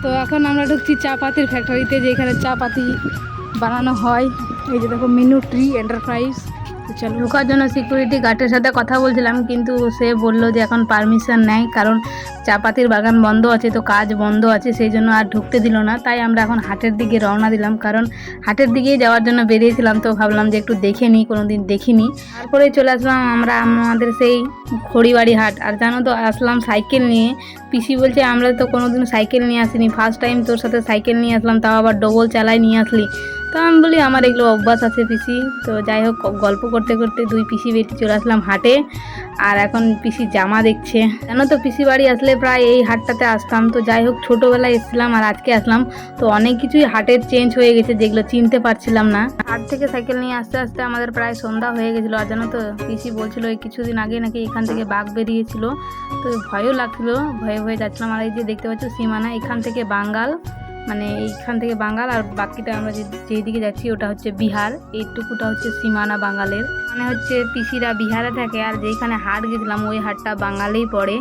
তো এখন আমরা ঢুকছি চা পাতির ফ্যাক্টরিতে, যেখানে চা পাতি বানানো হয়। এই যে দেখো মিনু ট্রি এন্টারপ্রাইজ। চলো, ঢোকার জন্য সিকিউরিটি গার্ডের সাথে কথা বলছিলাম, কিন্তু সে বললো যে এখন পারমিশন নেই, কারণ চা পাতির বাগান বন্ধ আছে, তো কাজ বন্ধ আছে, সেই জন্য আর ঢুকতে দিল না। তাই আমরা এখন হাটের দিকে রওনা দিলাম, কারণ হাটের দিকেই যাওয়ার জন্য বেরিয়েছিলাম। তো ভাবলাম যে একটু দেখে নিই, কোনো দিন দেখিনি। তারপরে চলে আসলাম আমরা আমাদের সেই খড়িবাড়ি হাট। আর জানো তো, আসলাম সাইকেল নিয়ে। পিসি বলছে আমরা তো কোনোদিন সাইকেল নিয়ে আসিনি, ফার্স্ট টাইম তোর সাথে সাইকেল নিয়ে আসলাম, তাও আবার ডবল চালাই নিয়ে আসলি। তো আমি বলি আমার এগুলো অভ্যাস আছে পিসি। তো যাই হোক, গল্প করতে করতে দুই পিসি বেটি চলে আসলাম হাটে। আর এখন পিসি জামা দেখছে। জানো তো, পিসি বাড়ি আসলে প্রায় এই হাটটাতে আসতাম। তো যাই হোক, ছোটোবেলায় এসেছিলাম আর আজকে আসলাম, তো অনেক কিছুই হাটের চেঞ্জ হয়ে গেছে, যেগুলো চিনতে পারছিলাম না। হাট থেকে সাইকেল নিয়ে আসতে আসতে আমাদের প্রায় সন্ধ্যা হয়ে গেছিলো। আর জানো তো, পিসি বলছিল এই কিছুদিন আগে নাকি এখান থেকে বাঘ বেরিয়েছিল, তো ভয়ও লাগছিল, ভয়ে ভয়ে যাচ্ছিলাম। আর এই যে দেখতে পাচ্ছ সীমানা, এখান থেকে বাঙ্গাল, মানে এইখান থেকে বাঙ্গাল, আর বাকিটা আমরা যেদিকে যাচ্ছি ওটা হচ্ছে বিহার। এইটুকুটা হচ্ছে সীমানা বাঙ্গালের, মানে হচ্ছে পিসিরা বিহারে থাকে, আর যেখানে হাট গেছিলাম ওই হাটটা বাঙ্গালেই পড়ে।